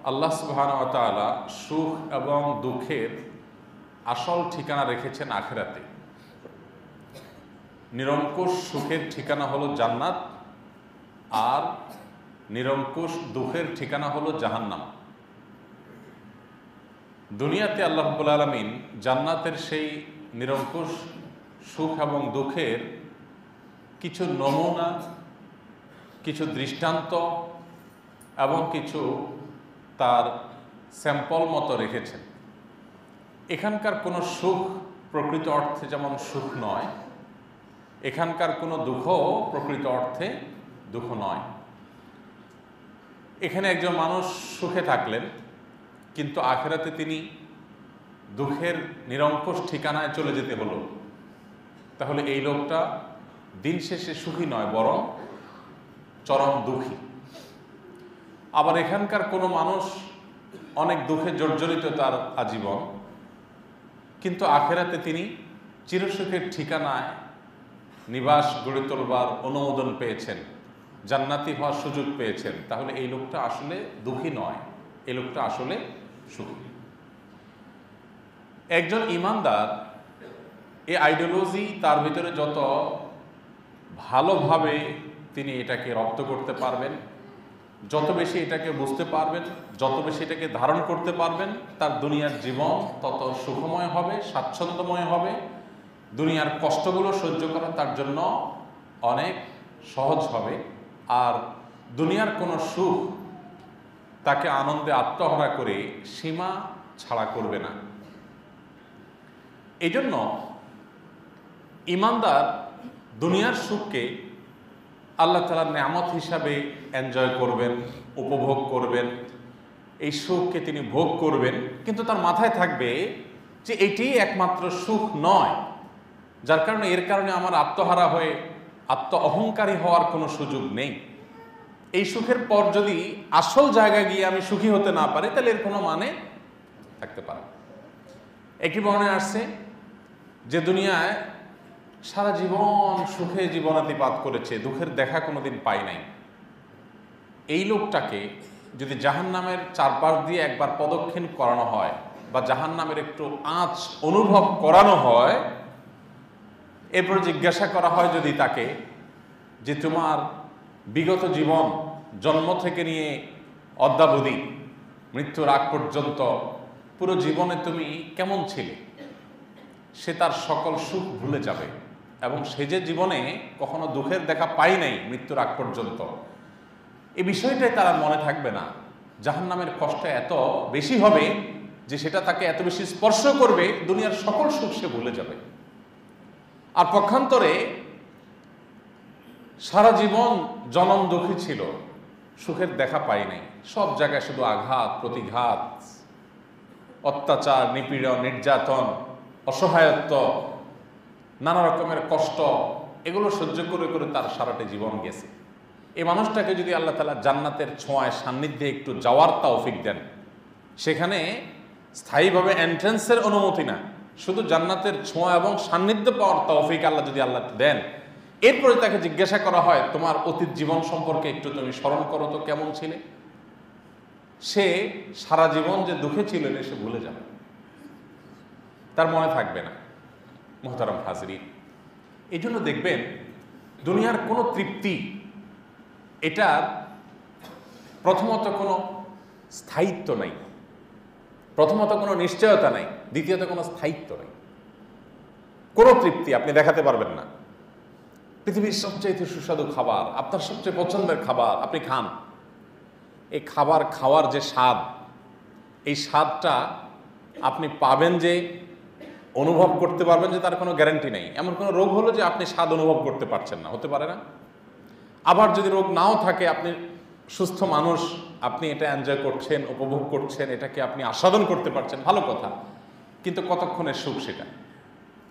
আল্লাহ সুবহানাহু ওয়া তাআলা সুখ এবং দুঃখের আসল ঠিকানা রেখেছেন আখিরাতে। নিরঙ্কুশ সুখের ঠিকানা হলো জান্নাত, আর নিরঙ্কুশ দুঃখের ঠিকানা হলো জাহান্নাম। দুনিয়াতে আল্লাহ রাব্বুল আলামিন জান্নাতের সেই নিরঙ্কুশ সুখ এবং দুঃখের কিছু নমুনা, কিছু দৃষ্টান্ত এবং কিছু তার স্যাম্পল মতো রেখেছেন। এখানকার কোনো সুখ প্রকৃত অর্থে যেমন সুখ নয়, এখানকার কোনো দুঃখও প্রকৃত অর্থে দুঃখ নয়। এখানে একজন মানুষ সুখে থাকলেন, কিন্তু আখিরাতে তিনি দুঃখের নিরঙ্কুশ ঠিকানায় চলে যেতে হলো। তাহলে এই লোকটা দিন শেষে সুখী নয়, বরং চরম দুঃখী। আবার এখানকার কোনো মানুষ অনেক দুঃখে জর্জরিত তার আজীবন, কিন্তু আখিরাতে তিনি চিরসুখের ঠিকানায় নিবাস গড়ে তোলবার অনুমোদন পেয়েছেন, জান্নাতি হওয়ার সুযোগ পেয়েছেন। তাহলে এই লোকটা আসলে দুঃখী নয়, এই লোকটা আসলে সুখী। একজন ইমানদার এই আইডিওলজি তার ভিতরে যত ভালোভাবে তিনি এটাকে রপ্ত করতে পারবেন, যত বেশি এটাকে বুঝতে পারবেন, যত বেশি এটাকে ধারণ করতে পারবেন, তার দুনিয়ার জীবন তত সুখময় হবে, স্বাচ্ছন্দ্যময় হবে। দুনিয়ার কষ্টগুলো সহ্য করা তার জন্য অনেক সহজ হবে। আর দুনিয়ার কোনো সুখ তাকে আনন্দে আত্মহারা করে সীমা ছাড়া করবে না। এই জন্য ইমানদার দুনিয়ার সুখকে আল্লাহ তাআলার নেয়ামত হিসাবে এনজয় করবেন, উপভোগ করবেন, এই সুখকে তিনি ভোগ করবেন, কিন্তু তার মাথায় থাকবে যে এটি একমাত্র সুখ নয়, যার কারণে এর কারণে আমার আত্মহারা হয়ে আত্ম অহংকারী হওয়ার কোনো সুযোগ নেই। এই সুখের পর যদি আসল জায়গায় গিয়ে আমি সুখী হতে না পারি, তাহলে এর কোনো মানে থাকতে পারে। একটি বর্ণনায় আসছে যে দুনিয়ায় সারা জীবন সুখে জীবনাতিপাত করেছে, দুঃখের দেখা কোনোদিন পায় নাই। এই লোকটাকে যদি জাহান্নামের চারপাশ দিয়ে একবার প্রদক্ষিণ করানো হয় বা জাহান্নামের একটু আঁচ অনুভব করানো হয়, এরপর জিজ্ঞাসা করা হয় যদি তাকে যে তোমার বিগত জীবন জন্ম থেকে নিয়ে অদ্যাবধি মৃত্যুর আগ পর্যন্ত পুরো জীবনে তুমি কেমন ছিলে, সে তার সকল সুখ ভুলে যাবে এবং সে যে জীবনে কখনো দুঃখের দেখা পায় নাই মৃত্যুর আগ পর্যন্ত, এই বিষয়টাই তারা মনে থাকবে না। জাহান্নামের কষ্ট এত বেশি হবে যে সেটা তাকে এত বেশি স্পর্শ করবে, দুনিয়ার সকল সুখ সে ভুলে যাবে। আর পক্ষান্তরে সারা জীবন জনম দুঃখী ছিল, সুখের দেখা পায় নাই, সব জায়গায় শুধু আঘাত প্রতিঘাত, অত্যাচার, নিপীড়ন, নির্যাতন, অসহায়ত্ব, নানা রকমের কষ্ট, এগুলো সহ্য করে করে তার সারাটা জীবন গেছে। এই মানুষটাকে যদি আল্লাহ তাআলা জান্নাতের ছোঁয়ায় সান্নিধ্যে একটু যাওয়ার তৌফিক দেন, সেখানে স্থায়ীভাবে এন্ট্রান্সের অনুমতি না, শুধু জান্নাতের ছোঁয়া এবং সান্নিধ্য পাওয়ার তৌফিক আল্লাহ যদি আল্লাহ দেন, এরপরে তাকে জিজ্ঞাসা করা হয় তোমার অতীত জীবন সম্পর্কে একটু তুমি স্মরণ করো তো কেমন ছিলে, সে সারা জীবন যে দুঃখে ছিল সে ভুলে যাবে, তার মনে থাকবে না। মুহতারাম হাজরিন, এই জন্য দেখবেন দুনিয়ার কোনো তৃপ্তি, এটার প্রথমত কোনো স্থায়িত্ব নাই, প্রথমত কোনো নিশ্চয়তা নাই, দ্বিতীয়ত কোনো স্থায়িত্ব নাই। কোনো তৃপ্তি আপনি দেখাতে পারবেন না। পৃথিবীর সবচেয়ে সুস্বাদু খাবার, আপনার সবচেয়ে পছন্দের খাবার আপনি খান, এই খাবার খাওয়ার যে স্বাদ, এই স্বাদটা আপনি পাবেন যে, অনুভব করতে পারবেন যে, তার কোনো গ্যারান্টি নেই। এমন কোনো রোগ হলো যে আপনি স্বাদ অনুভব করতে পারছেন না, হতে পারে না। আবার যদি রোগ নাও থাকে, আপনি সুস্থ মানুষ, আপনি এটা এনজয় করছেন, উপভোগ করছেন, এটাকে আপনি আস্বাদন করতে পারছেন, ভালো কথা, কিন্তু কতক্ষণের সুখ সেটা?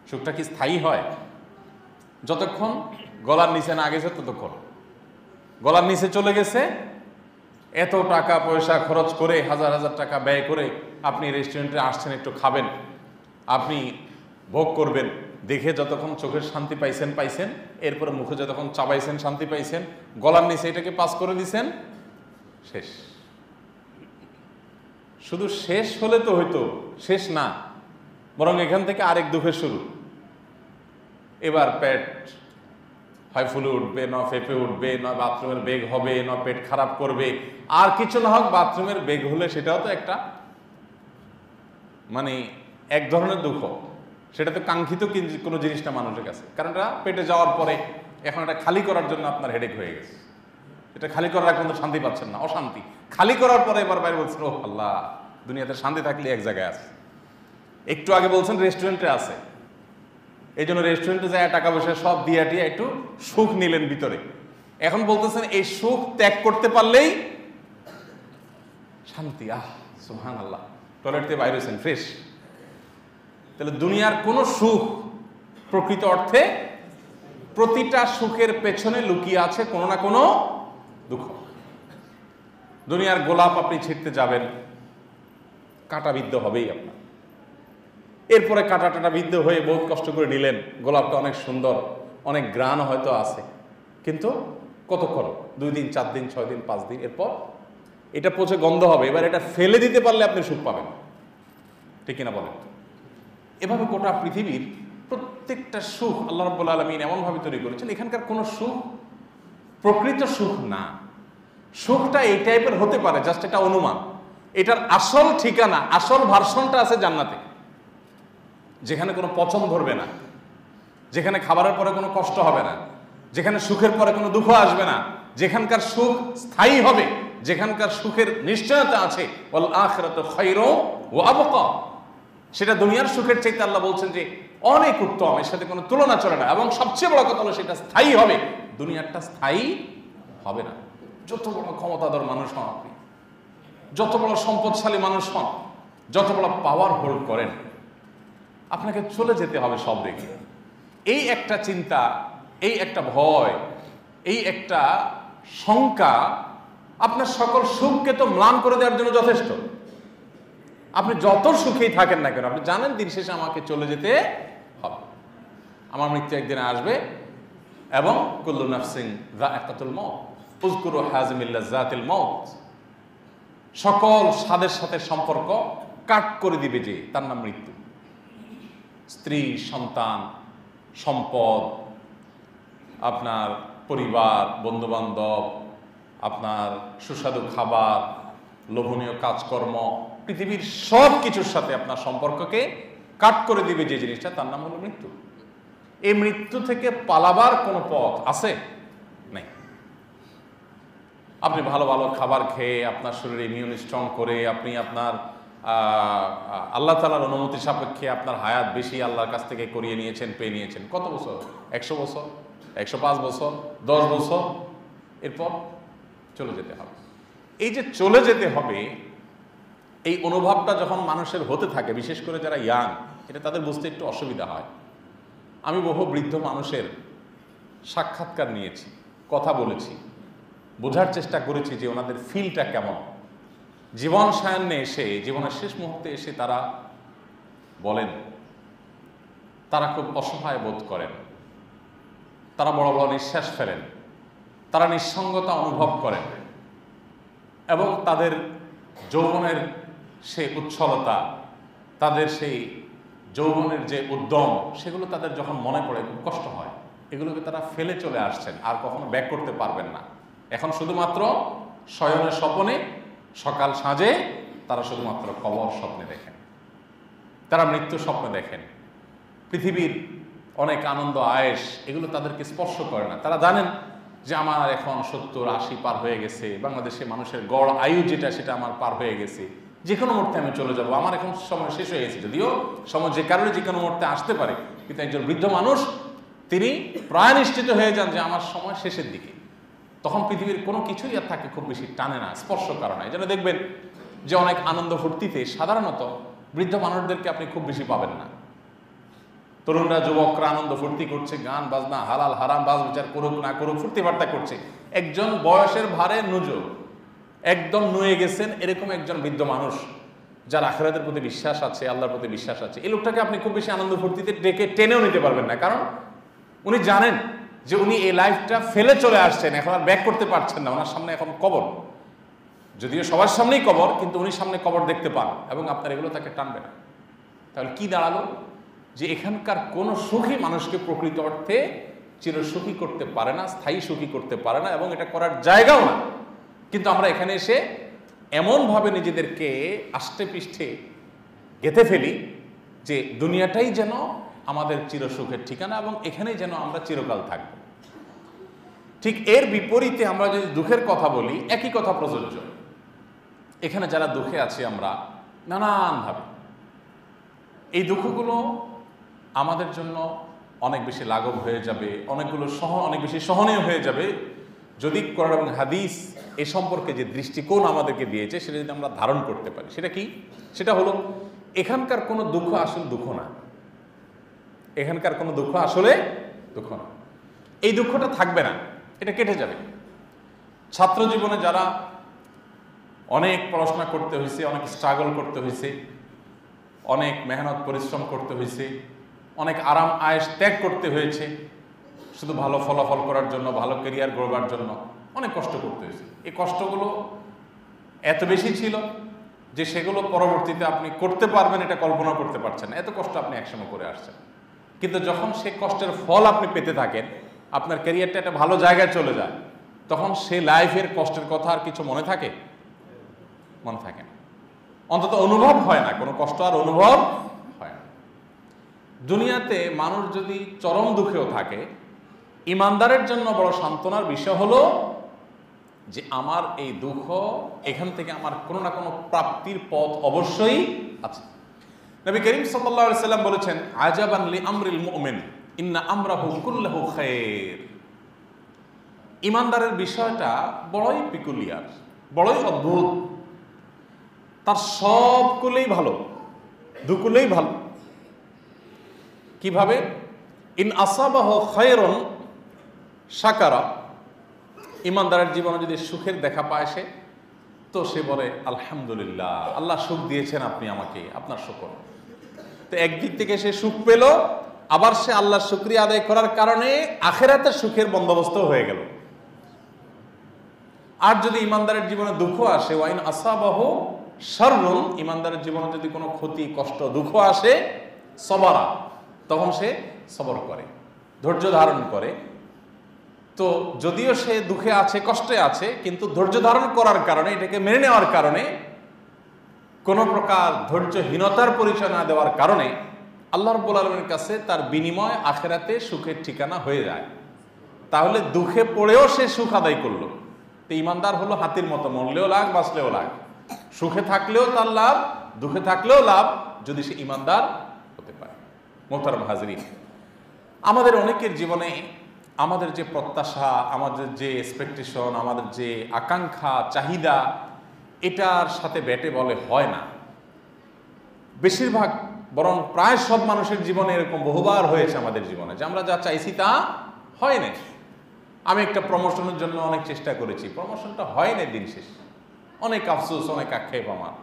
সুখটা কি স্থায়ী হয়? যতক্ষণ গলার নিচে না গেছে ততক্ষণ। গলার নিচে চলে গেছে, এত টাকা পয়সা খরচ করে, হাজার হাজার টাকা ব্যয় করে আপনি রেস্টুরেন্টে আসছেন, একটু খাবেন, আপনি ভোগ করবেন, দেখে যতক্ষণ চোখের শান্তি পাইছেন, এরপরে মুখে যতক্ষণ চাবাইছেন শান্তি পাইছেন, গলার নিচে এটাকে পাস করে দিছেন, শেষ। শুধু শেষ হলে তো হইতো, শেষ না, বরং এখান থেকে আরেক দুঃখের শুরু। এবার পেট হয় ফুলে উঠবে, না ফেঁপে উঠবে, না বাথরুমের বেগ হবে, না পেট খারাপ করবে। আর কিছু না হোক, বাথরুমের বেগ হলে সেটাও তো একটা মানে এক ধরনের দুঃখ। সেটা তো কাঙ্ক্ষিত কোনো জিনিস না মানুষের কাছে, কারণ এটা পেটে যাওয়ার পরে এখন এটা খালি করার জন্য আপনার হেডেক হয়ে গেছে। এটা খালি করার এখন তো শান্তি পাচ্ছেন না, অশান্তি। খালি করার পরে এবার বাইরে বলছেন, ও আল্লাহ, দুনিয়াতে শান্তি থাকলে এক জায়গায় আছে। একটু আগে বলছেন রেস্টুরেন্টে আছে, এই জন্য রেস্টুরেন্টে যায় টাকা পয়সা সব দিয়ে টিয়ে একটু সুখ নিলেন ভিতরে। এখন বলতেছেন এই সুখ ত্যাগ করতে পারলেই শান্তি। সুবহানাল্লাহ, টয়লেট থেকে বাইরে হয়েছেন ফ্রেশ। তাহলে দুনিয়ার কোন সুখ প্রকৃত অর্থে, প্রতিটা সুখের পেছনে লুকিয়ে আছে কোনো না কোনো দুঃখ। দুনিয়ার গোলাপ আপনি ছিঁড়তে যাবেন, কাঁটাবিদ্ধ হবেই আপনার। এরপরে কাঁটা টাটা বিদ্ধ হয়ে বহুত কষ্ট করে নিলেন, গোলাপটা অনেক সুন্দর, অনেক গ্রান হয়তো আছে, কিন্তু কতক্ষণ? 2 দিন, 4 দিন, 6 দিন, 5 দিন, এরপর এটা পচে গন্ধ হবে। এবার এটা ফেলে দিতে পারলে আপনি সুখ পাবেন, ঠিক কিনা বলেন? এভাবে গোটা পৃথিবীর প্রত্যেকটা সুখ আল্লাহ রাব্বুল আলামিন এমনভাবে তৈরি করেছেন, এখানকার কোনো সুখ প্রকৃত সুখ না। সুখটা এই টাইপের হতে পারে, জাস্ট এটা অনুমান। এটার আসল ঠিকানা, আসল ভার্সনটা আছে জান্নাতে, যেখানে কোনো পচন ধরবে না, যেখানে খাবারের পরে কোনো কষ্ট হবে না, যেখানে সুখের পরে কোনো দুঃখ আসবে না, যেখানকার সুখ স্থায়ী হবে, যেখানকার সুখের নিশ্চয়তা আছে। ওয়াল আখিরাতু খায়রু ওয়া আবকা। সেটা দুনিয়ার সুখের চাইতে আল্লাহ বলছেন যে অনেক উত্তম, এর সাথে কোনো তুলনা চলে না। এবং সবচেয়ে বড় কথা হলো সেটা স্থায়ী হবে, দুনিয়ারটা স্থায়ী হবে না। যত বড় ক্ষমতাধর মানুষ হন আপনি, যত বড় সম্পদশালী মানুষ হন, যত বড় পাওয়ার হোল্ড করেন, আপনাকে চলে যেতে হবে সব রেখে। এই একটা চিন্তা, এই একটা ভয়, এই একটা শঙ্কা আপনার সকল সুখকে তো ম্লান করে দেওয়ার জন্য যথেষ্ট। আপনি যত সুখেই থাকেন না কেন, আপনি জানেন দিন শেষে আমাকে চলে যেতে হবে, আমার মৃত্যু একদিন আসবে। এবং কুল্লু নাফসিন যায়কাতুল মাউত উযকুরু হাযিমিল লাযাতিল মাউত, সকল স্বাদের সাথে সম্পর্ক কাট করে দিবে যে, তার নাম মৃত্যু। স্ত্রী, সন্তান, সম্পদ, আপনার পরিবার, বন্ধুবান্ধব, আপনার সুস্বাদু খাবার, লোভনীয় কাজকর্ম, পৃথিবীর সব কিছুর সাথে আপনার সম্পর্ককে কাট করে দিবে যে জিনিসটা, তার নাম হলো মৃত্যু। এই মৃত্যু থেকে পালাবার কোনো পথ আছে? নাই। আপনি ভালো ভালো খাবার খেয়ে, আপনার শরীরে ইমিউন স্ট্রং করে, আপনি আপনার আল্লাহ তাআলার অনুমতি সাপেক্ষে আপনার হায়াত বেশি আল্লাহর কাছ থেকে করিয়ে নিয়েছেন, পেয়ে নিয়েছেন। কত বছর? 100 বছর, 105 বছর, 10 বছর, এরপর চলে যেতে হবে। এই যে চলে যেতে হবে, এই অনুভবটা যখন মানুষের হতে থাকে, বিশেষ করে যারা ইয়াং, এটা তাদের বুঝতে একটু অসুবিধা হয়। আমি বহু বৃদ্ধ মানুষের সাক্ষাৎকার নিয়েছি, কথা বলেছি, বোঝার চেষ্টা করেছি যে ওনাদের ফিলটা কেমন। জীবন সায়ান্নে এসে, জীবনের শেষ মুহূর্তে এসে তারা বলেন তারা খুব অসহায় বোধ করেন, তারা বড় বড় নিঃশ্বাস ফেলেন, তারা নিঃসঙ্গতা অনুভব করেন, এবং তাদের যৌবনের সেই উচ্ছলতা, তাদের সেই যৌবনের যে উদ্যম, সেগুলো তাদের যখন মনে পড়ে খুব কষ্ট হয়। এগুলোকে তারা ফেলে চলে আসছেন, আর কখনো ব্যাক করতে পারবেন না। এখন শুধুমাত্র শয়নের স্বপ্নে, সকাল সাঁঝে তারা শুধুমাত্র কবর স্বপ্নে দেখেন, তারা মৃত্যু স্বপ্নে দেখেন। পৃথিবীর অনেক আনন্দ আয়েশ, এগুলো তাদেরকে স্পর্শ করে না। তারা জানেন যে আমার এখন 70-80 পার হয়ে গেছে, বাংলাদেশে মানুষের গড় আয়ু যেটা, সেটা আমার পার হয়ে গেছে, যে কোনো মুহূর্তে আমি চলে যাব, আমার এখন সময় শেষ হয়ে গেছে। যদিও সময় যে কারণে যে কোনো মুহূর্তে আসতে পারে, কিন্তু একজন বৃদ্ধ মানুষ তিনি প্রায় নিশ্চিত হয়ে যান যে আমার সময় শেষের দিকে। তখন পৃথিবীর কোনো কিছুই আর তাকে খুব বেশি টানে না, স্পর্শ করে না। এই জন্য দেখবেন যে অনেক আনন্দ ফুর্তিতে সাধারণত বৃদ্ধ মানুষদেরকে আপনি খুব বেশি পাবেন না। তরুণরা, যুবকরা আনন্দ ফুর্তি করছে, গান বাজনা, হালাল হারাম বাজ বিচার করুক না করুক, ফুর্তি বার্তা করছে। একজন বয়সের ভারে নুজো, একদম নুয়ে গেছেন, এরকম একজন বৃদ্ধ মানুষ, যার আখিরাতের প্রতি বিশ্বাস আছে, আল্লাহর প্রতি বিশ্বাস আছে, এই লোকটাকে আপনি খুব বেশি আনন্দ ফুর্তিতে ডেকে টেনেও নিতে পারবেন না। কারণ উনি জানেন যে উনি এই লাইফটা ফেলে চলে আসছেন, এখন আর ব্যাক করতে পারছেন না, ওনার সামনে এখন কবর। যদিও সবার সামনেই কবর, কিন্তু উনি সামনে কবর দেখতে পান এবং আপনার এগুলো তাকে টানবে না। তাহলে কি দাঁড়ালো? যে এখানকার কোন সুখী মানুষকে প্রকৃত অর্থে চিরসুখী করতে পারে না, স্থায়ী সুখী করতে পারে না, এবং এটা করার জায়গাও না। কিন্তু আমরা এখানে এসে এমনভাবে নিজেদেরকে আষ্টে পৃষ্ঠে গেঁথে ফেলি যে দুনিয়াটাই যেন আমাদের চিরসুখের ঠিকানা এবং এখানেই যেন আমরা চিরকাল থাকব। ঠিক এর বিপরীতে আমরা যদি দুঃখের কথা বলি, একই কথা প্রযোজ্য। এখানে যারা দুঃখে আছি আমরা নানানভাবে, এই দুঃখগুলো আমাদের জন্য অনেক বেশি লাঘব হয়ে যাবে, অনেক বেশি সহনীয় হয়ে যাবে যদি কোরআন এবং হাদিস এ সম্পর্কে যে দৃষ্টিকোণ আমাদেরকে দিয়েছে সেটা যদি আমরা ধারণ করতে পারি। সেটা কি? সেটা হলো এখানকার কোনো দুঃখ আসলে দুঃখ না। এখানকার কোনো দুঃখ আসলে দুঃখ না। এই দুঃখটা থাকবে না, এটা কেটে যাবে। ছাত্র জীবনে যারা অনেক পড়াশোনা করতে হয়েছে, অনেক স্ট্রাগল করতে হয়েছে, অনেক মেহনত পরিশ্রম করতে হয়েছে, অনেক আরাম আয়েশ ত্যাগ করতে হয়েছে শুধু ভালো ফলাফল করার জন্য, ভালো ক্যারিয়ার গড়বার জন্য অনেক কষ্ট করতে হয়েছে। এই কষ্টগুলো এত বেশি ছিল যে সেগুলো পরবর্তীতে আপনি করতে পারবেন এটা কল্পনা করতে পারছেন না, এত কষ্ট আপনি একসময় করে আসছেন। কিন্তু যখন সে কষ্টের ফল আপনি পেতে থাকেন, আপনার ক্যারিয়ারটা একটা ভালো জায়গায় চলে যায়, তখন সে লাইফের কষ্টের কথা আর কিছু মনে থাকে? মনে থাকে না, অন্তত অনুভব হয় না, কোনো কষ্ট আর অনুভব হয় না। দুনিয়াতে মানুষ যদি চরম দুঃখেও থাকে, ইমানদারের জন্য বড় সান্ত্বনার বিষয় হলো যে আমার এই দুঃখ, এখান থেকে আমার কোনো না কোনো প্রাপ্তির পথ অবশ্যই আছে। নবী করিম সাল্লাল্লাহু আলাইহি সাল্লাম বলেছেন, আজাবান লি আমরিল মুমিন ইন্না আমরাহু কুল্লুহু খায়র। ইমানদারের বিষয়টা বড়ই পিকুলিয়ার, বড়ই অদ্ভুত। তার সবগুলোই ভালো, দুকুলেই ভালো। কিভাবে? ইন আসাবাহু খায়রুন শাকারা। ইমানদারের জীবনে যদি সুখের দেখা পায় সে, তো সে বলে আলহামদুলিল্লাহ, আল্লাহ সুখ দিয়েছেন আপনি আমাকে, আপনার শুকর। তো একদিক থেকে সে সুখ পেল, আবার সে আল্লাহর শুকরিয়া আদায় করার কারণে আখিরাতের সুখের বন্দোবস্ত হয়ে গেল। আর যদি ইমানদারের জীবনে দুঃখ আসে, ওয়াইন আসাবাহু শাররুন, ইমানদারের জীবনে যদি কোনো ক্ষতি, কষ্ট, দুঃখ আসে, সবারা, তখন সে সবর করে, ধৈর্য ধারণ করে। তো যদিও সে দুঃখে আছে, কষ্টে আছে, কিন্তু ধৈর্য ধারণ করার কারণে, এটাকে মেনে নেওয়ার কারণে, কোনো প্রকার ধৈর্যহীনতার পরিচয় না দেওয়ার কারণে আল্লাহ রাব্বুল আলামিনের কাছে তার বিনিময় আখিরাতে সুখের ঠিকানা হয়ে যায়। তাহলে দুঃখে পড়েও সে সুখ আদায় করলো। তো ইমানদার হলো হাতির মতো, মরলেও লাভ, বাঁচলেও লাভ। সুখে থাকলেও তার লাভ, দুঃখে থাকলেও লাভ, যদি সে ইমানদার হতে পারে। মোহতারাম হাজরিন, আমাদের অনেকের জীবনে আমাদের যে প্রত্যাশা, আমাদের যে এক্সপেকটেশন, আমাদের যে আকাঙ্ক্ষা, চাহিদা, এটার সাথে ব্যাটে বলে হয় না। বেশিরভাগ, বরং প্রায় সব মানুষের জীবনে এরকম বহুবার হয়েছে আমাদের জীবনে, যে আমরা যা চাইছি তা হয় না। আমি একটা প্রমোশনের জন্য অনেক চেষ্টা করেছি, প্রমোশনটা হয় না, দিন শেষ অনেক আফসোস, অনেক আক্ষেপ আমার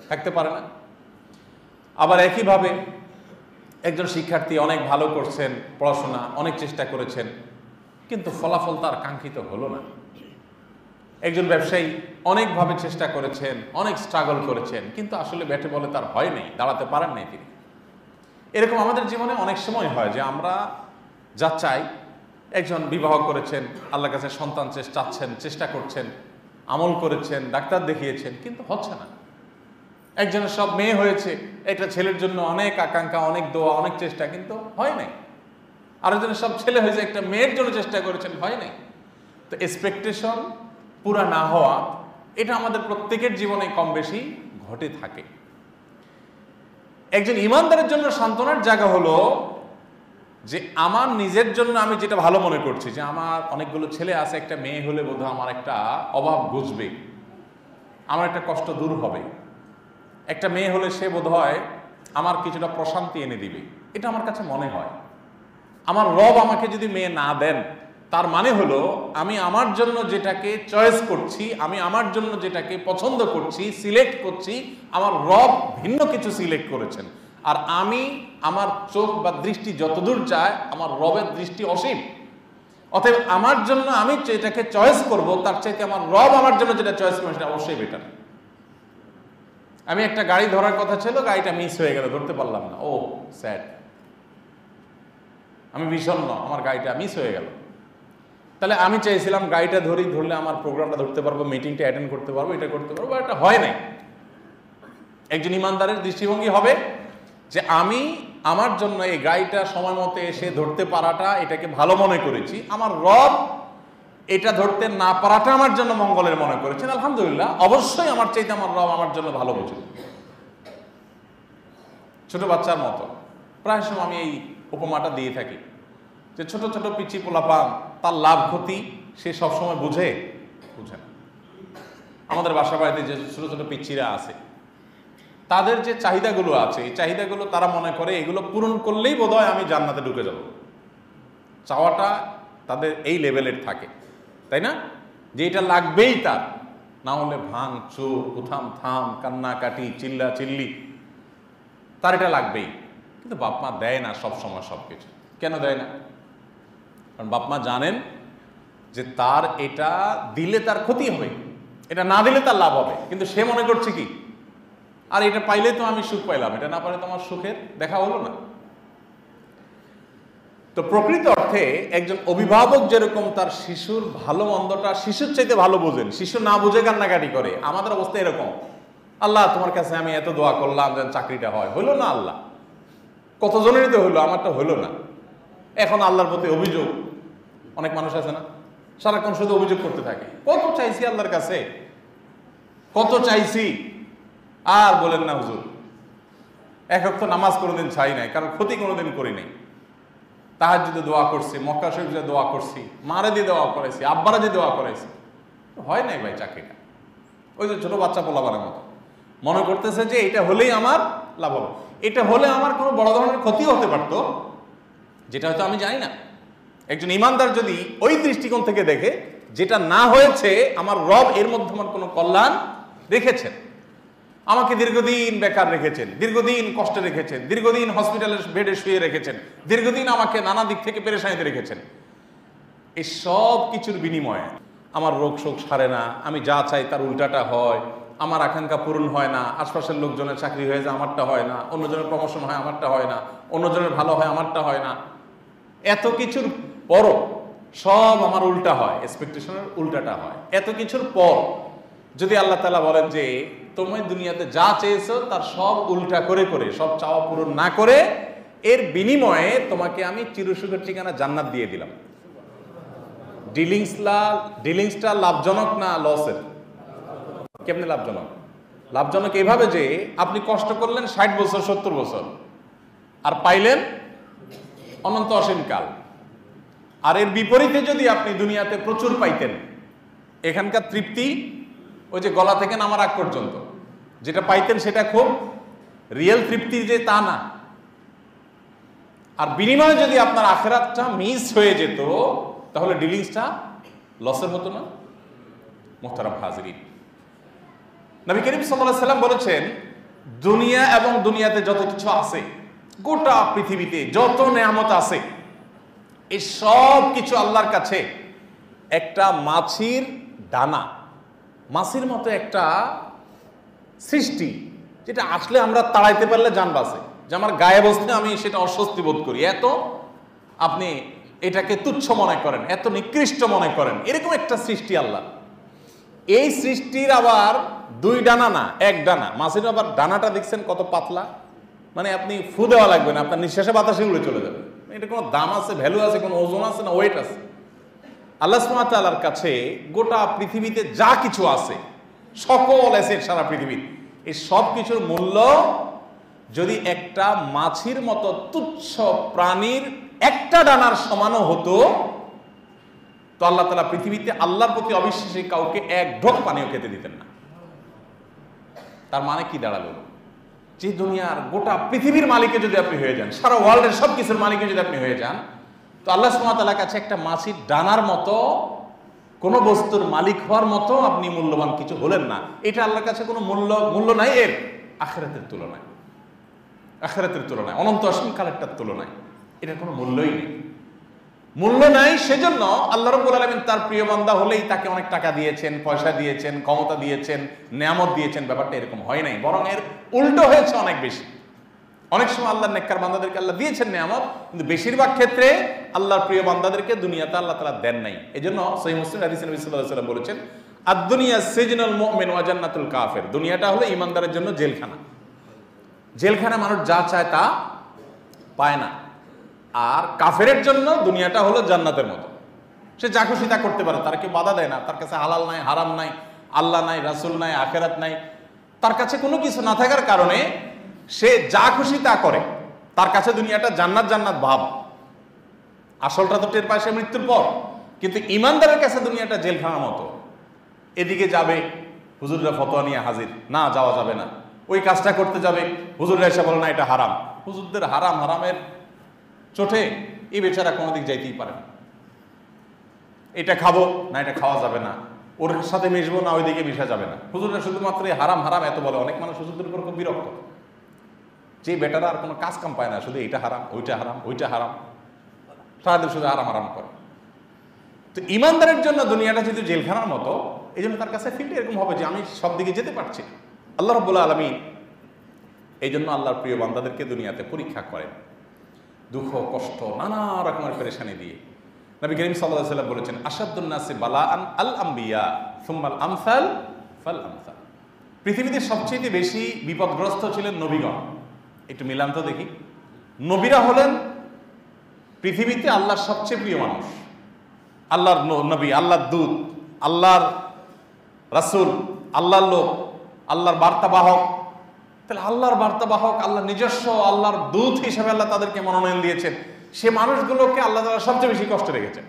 থাকতে পারে না। আবার একইভাবে একজন শিক্ষার্থী অনেক ভালো করছেন, পড়াশোনা অনেক চেষ্টা করেছেন, কিন্তু ফলাফল তার কাঙ্ক্ষিত হলো না। একজন ব্যবসায়ী অনেকভাবে চেষ্টা করেছেন, অনেক স্ট্রাগল করেছেন, কিন্তু আসলে ব্যাটে বলে তার হয় নাই, দাঁড়াতে পারেন নাই তিনি। এরকম আমাদের জীবনে অনেক সময় হয় যে আমরা যা চাই, একজন বিবাহ করেছেন, আল্লাহর কাছে সন্তান চাচ্ছেন, চেষ্টা করছেন, আমল করেছেন, ডাক্তার দেখিয়েছেন, কিন্তু হচ্ছে না। একজনের সব মেয়ে হয়েছে, একটা ছেলের জন্য অনেক আকাঙ্ক্ষা, অনেক দোয়া, অনেক চেষ্টা, কিন্তু হয় নাই। আরেকজনের সব ছেলে হয়েছে, একটা মেয়ের জন্য চেষ্টা করেছেন, হয় নাই। তো এক্সপেকটেশন পুরা না হওয়া, এটা আমাদের প্রত্যেকের জীবনে কম বেশি ঘটে থাকে। একজন ইমানদারের জন্য সান্ত্বনার জায়গা হলো যে আমার নিজের জন্য আমি যেটা ভালো মনে করছি, যে আমার অনেকগুলো ছেলে আছে, একটা মেয়ে হলে বোধহয় আমার একটা অভাব বুঝবে, আমার একটা কষ্ট দূর হবে, একটা মেয়ে হলে সে বোধহয় আমার কিছুটা প্রশান্তি এনে দিবে, এটা আমার কাছে মনে হয়। আমার রব আমাকে যদি মেয়ে না দেন, তার মানে হলো আমি আমার জন্য যেটাকে চয়েস করছি, আমি আমার জন্য যেটাকে পছন্দ করছি, সিলেক্ট করছি, আমার রব ভিন্ন কিছু সিলেক্ট করেছেন। আর আমি, আমার চোখ বা দৃষ্টি যতদূর যায়, আমার রবের দৃষ্টি অসীম। অতএব আমার জন্য আমি যেটাকে চয়েস করব তার চাইতে আমার রব আমার জন্য যেটা চয়েস করবে সেটা অবশ্যই বেটার। আমি একটা গাড়ি ধরার কথা ছিল, গাড়িটা মিস হয়ে গেল, ধরতে পারলাম না, ও স্যাড, আমি বিষণ্ণ, আমার গাড়িটা মিস হয়ে গেল। তাহলে আমি চাইছিলাম গাড়িটা ধরলে আমার প্রোগ্রামটা ধরতে পারবো, মিটিংটা অ্যাটেন্ড করতে পারবো, এটা করতে পারবো, এটা হয় নাই। একজন ইমানদারের দৃষ্টিভঙ্গি হবে যে আমি আমার জন্য এই গাড়িটা সময় মতো এসে ধরতে পারাটা এটাকে ভালো মনে করেছি, আমার রব এটা ধরতে না পারাটা আমার জন্য মঙ্গলের মনে করেছেন, আলহামদুলিল্লাহ, অবশ্যই আমার চাইতে আমার রব আমার জন্য ভালো বোঝে। ছোট বাচ্চার মতো প্রায় সময় আমি এই উপমাটা দিয়ে থাকি যে ছোট ছোট পিচ্চি পোলাপান, তার লাভ ক্ষতি সে সবসময় বুঝে না। আমাদের বাসা বাড়িতে যে ছোট ছোট পিচ্চিরা আছে, তাদের যে চাহিদাগুলো আছে, এই চাহিদাগুলো তারা মনে করে এগুলো পূরণ করলেই বোধহয় আমি জান্নাতে ঢুকে যাব। চাওয়াটা তাদের এই লেভেলের থাকে, তাই না? যে এটা লাগবেই তার, না হলে ভাঙ চোর, উথাম থাম, কান্নাকাটি, চিল্লা চিল্লি, তার এটা লাগবেই। কিন্তু বাপ মা দেয় না সব সময় সবকিছু। কেন দেয় না? কারণ বাপ মা জানেন যে তার এটা দিলে তার ক্ষতি হবে, এটা না দিলে তার লাভ হবে। কিন্তু সে মনে করছে কি, আর এটা পাইলে তো আমি সুখ পাইলাম, এটা না পাইলে তো আমার সুখের দেখা হলো না। তো প্রকৃত অর্থে একজন অভিভাবক যেরকম তার শিশুর ভালো মন্দটা শিশুর চাইতে ভালো বোঝেন, শিশু না বুঝে কান্নাকাটি করে, আমাদের অবস্থা এরকম। আল্লাহ তোমার কাছে আমি এত দোয়া করলাম যেন চাকরিটা হয়, হইলো না। আল্লাহ কতজনেরই তো হইলো, আমারটা হইলো না। এখন আল্লাহর প্রতি অভিযোগ, অনেক মানুষ আছে না, সারাক্ষণ শুধু অভিযোগ করতে থাকে, কত চাইছি আল্লাহর কাছে, কত চাইছি, আর বলেন না হুজুর এক ওয়াক্ত নামাজ কোনোদিন ছাই নাই, কারণ ক্ষতি কোনোদিন করি নাই, তাহাজ্জুদে দোয়া করছি, মক্কা শরীফে দোয়া করছি, মারে দিয়ে দোয়া করেছি, আব্বারা দিয়ে দোয়া করেছি, হয় নাই ভাই চাকরিটা। ওই যে ছোট বাচ্চা পোলাপানের মতো মনে করতেছে যে এটা হলেই আমার লাভ হবে, এটা হলে আমার কোনো বড় ধরনের ক্ষতিও হতে পারতো, যেটা হয়তো আমি জানি না। একজন ইমানদার যদি ওই দৃষ্টিকোণ থেকে দেখে, যেটা না হয়েছে আমার রব এর মধ্যে আমার কোনো কল্যাণ রেখেছেন, আমাকে দীর্ঘদিন বেকার রেখেছেন, দীর্ঘদিন কষ্টে রেখেছেন, দীর্ঘদিন হসপিটালের বেডে শুয়ে রেখেছেন, দীর্ঘদিন আমাকে নানা দিক থেকে পেরেশানিতে রেখেছেন, এই সব কিছুর বিনিময়ে আমার রোগ শোক সারে না, আমি যা চাই তার উল্টাটা হয়, আমার আকাঙ্ক্ষা পূরণ হয় না, আশপাশের লোকজনের চাকরি হয়ে যায় আমারটা হয় না, অন্যজনের প্রমোশন হয় আমারটা হয় না, অন্যজনের ভালো হয় আমারটা হয় না, এত কিছুর পরও সব আমার উল্টা হয়, এক্সপেকটেশনের উল্টাটা হয়। এত কিছুর পর যদি আল্লাহ তাআলা বলেন যে তুমি দুনিয়াতে যা চেয়েছো তার সব উল্টা করে করে, সব চাওয়া পূরণ না করে, এর বিনিময়ে তোমাকে আমি চিরসুখের ঠিকানা জান্নাত দিয়ে দিলাম, ডিলিংসটা লাভজনক না লসের? কেমনে লাভজনক? লাভজনক এইভাবে যে আপনি কষ্ট করলেন 60 বছর 70 বছর আর পাইলেন অনন্ত অসীমকাল। আর এর বিপরীতে যদি আপনি দুনিয়াতে প্রচুর পাইতেন, এখানকার তৃপ্তি ওই যে গলা থেকে নামার আগ পর্যন্ত যেটা পাইতেন সেটা খুব রিয়েল তৃপ্তি যে তা না। আর বিনিময়ে যদি আপনার আখিরাতটা মিস হয়ে যেত তাহলে ডিলিংসটা লসের হতো না? মুহতারাম হাজিরিন, নবী করিম সাল্লাল্লাহু আলাইহি সাল্লাম বলেছেন, দুনিয়া এবং দুনিয়াতে যত কিছু আছে, গোটা পৃথিবীতে যত নেয়ামত আছে, এই সব কিছু আল্লাহর কাছে একটা মাছির ডানা, মাছির মতো একটা সৃষ্টি, যেটা আসলে আমরা তাড়াইতে পারলে জান বাঁচে, যে আমার গায়ে বসতে আমি সেটা অস্বস্তি বোধ করি, এত আপনি এটাকে তুচ্ছ মনে করেন, এত নিকৃষ্ট মনে করেন, এরকম একটা সৃষ্টি আল্লাহ। এই সৃষ্টির আবার দুই ডানা না, এক ডানা। মাছের আবার ডানাটা দেখছেন কত পাতলা, মানে আপনি ফু দেওয়া লাগবে না, আপনার নিঃশ্বাসে বাতাসে উড়ে চলে যাবে। এটা কোনো দাম আছে, ভ্যালু আছে, কোনো ওজন আছে না ওয়েট আছে? আল্লাহ সুবহানাহু ওয়া তাআলার কাছে গোটা পৃথিবীতে যা কিছু আছে, সকল অ্যাসেট সারা পৃথিবীর, এই সব কিছুর মূল্য যদি একটা মাছির মতো তুচ্ছ প্রাণীর একটা ডানার সমানও হতো, তো আল্লাহ তাআলা পৃথিবীতে আল্লাহর প্রতি অবিশ্বাসী কাউকে এক ঢোক পানিও খেতে দিতেন না। তার মানে কি দাঁড়ালো? যে দুনিয়ার গোটা পৃথিবীর মালিকে যদি আপনি হয়ে যান, সারা ওয়ার্ল্ডের সব কিছুর মালিকে যদি আপনি হয়ে যান, তো আল্লাহ সুবহানাহু ওয়া তাআলার কাছে একটা মাছির ডানার মতো কোনো বস্তুর মালিক হওয়ার মতো আপনি মূল্যবান কিছু হলেন না। এটা আল্লাহর কাছে কোনো মূল্য নাই এর, আখিরাতের তুলনায়, অনন্ত অসীম কালেরটার তুলনায় এটার কোনো মূল্যই নেই। মূল্য নাই। সেজন্য আল্লাহ রাব্বুল আলামিন তার প্রিয় বান্দা হলেই তাকে অনেক টাকা দিয়েছেন, পয়সা দিয়েছেন, ক্ষমতা দিয়েছেন, নেয়ামত দিয়েছেন। ব্যাপারটা এরকম হয় নাই, বরং এর উল্টো হয়েছে অনেক বেশি। অনেক সময় আল্লাহর নেককার বান্দাদেরকে আল্লাহ দিয়েছেন নেয়ামত, কিন্তু বেশিরভাগ ক্ষেত্রে আল্লাহর প্রিয় বান্দাদেরকে দুনিয়াতে আল্লাহ তাআলা দেন নাই। এজন্য সহিহ মুসলিম হাদিসে নবী সাল্লাল্লাহু আলাইহি ওয়াসাল্লাম বলেছেন, আদ-দুনিয়া সিজনুল মুমিন ওয়া জান্নাতুল কাফির। দুনিয়াটা হলো ঈমানদারের জন্য জেলখানা। জেলখানা মানুষ যা চায় তা পায় না। আর কাফেরের জন্য দুনিয়াটা হলো জান্নাতের মতো, সে যা খুশি তা করতে পারে, তার কেউ বাধা দেয় না। তার কাছে হালাল নাই, হারাম নাই, আল্লাহ নাই, রাসূল নাই, আখিরাত নাই। তার কাছে কোনো কিছু না থাকার কারণে সে যা খুশি তা করে। তার কাছে দুনিয়াটা জান্নাত জান্নাত ভাব। আসলটা তো টের পায় সে মৃত্যুর পর। কিন্তু ঈমানদারের কাছে দুনিয়াটা জেলখানার মতো। এদিকে যাবে, হুজুররা ফতোয়া নিয়ে হাজির, না যাওয়া যাবে না। ওই কাজটা করতে যাবে, হুজুররা এসে বলে না এটা হারাম। হুজুরদের হারামের চোটে এই বেচারা কোনো দিক যাইতেই পারে না। এটা খাবো না, এটা খাওয়া যাবে না, ওর সাথে মিশবো না, ওইদিকে মিশা যাবে না। হুজুররা শুধুমাত্র হারাম হারাম এত বলে। অনেক মানুষ হুজুরদের উপর খুব বিরক্ত, যে বেটারা আর কোনো কাজ কাম পায় না, শুধু এইটা হারাম, ওইটা হারাম, ওইটা হারাম, সারাদিন শুধু হারাম হারাম করে। তো ঈমানদারের জন্য দুনিয়াটা যেহেতু জেলখানার মতো, এই জন্য তার কাছে ফিল্ড এরকম হবে যে আমি সব দিকে যেতে পারছি না। আল্লাহ রাব্বুল আলামিন এই জন্য আল্লাহর প্রিয় বান্দাদেরকে দুনিয়াতে পরীক্ষা করেন, দুঃখ কষ্ট নানা রকমের পেরেশানি দিয়ে। নবী করিম সাল্লাল্লাহু আলাইহি ওয়াসাল্লাম বলেছেন, আশাদ্দুন নাসি বালাআন আল আম্বিয়া সুম্মাল আমসাল ফাল আমসাল। পৃথিবীতে সবচেয়ে বেশি বিপদগ্রস্ত ছিলেন নবীগণ। একটু মিলান তো দেখি। নবীরা হলেন পৃথিবীতে আল্লাহর সবচেয়ে প্রিয় মানুষ, আল্লাহর নবী, আল্লাহর দূত, আল্লাহর রাসূল, আল্লাহর লোক, আল্লাহর বার্তাবাহক। তাহলে আল্লাহর বার্তাবাহক, আল্লাহ নিজস্ব আল্লাহর দূত হিসেবে আল্লাহ তাদেরকে মনোনয়ন দিয়েছেন। সে মানুষগুলোকে আল্লাহ তাআলা সবচেয়ে বেশি কষ্ট রেখেছেন।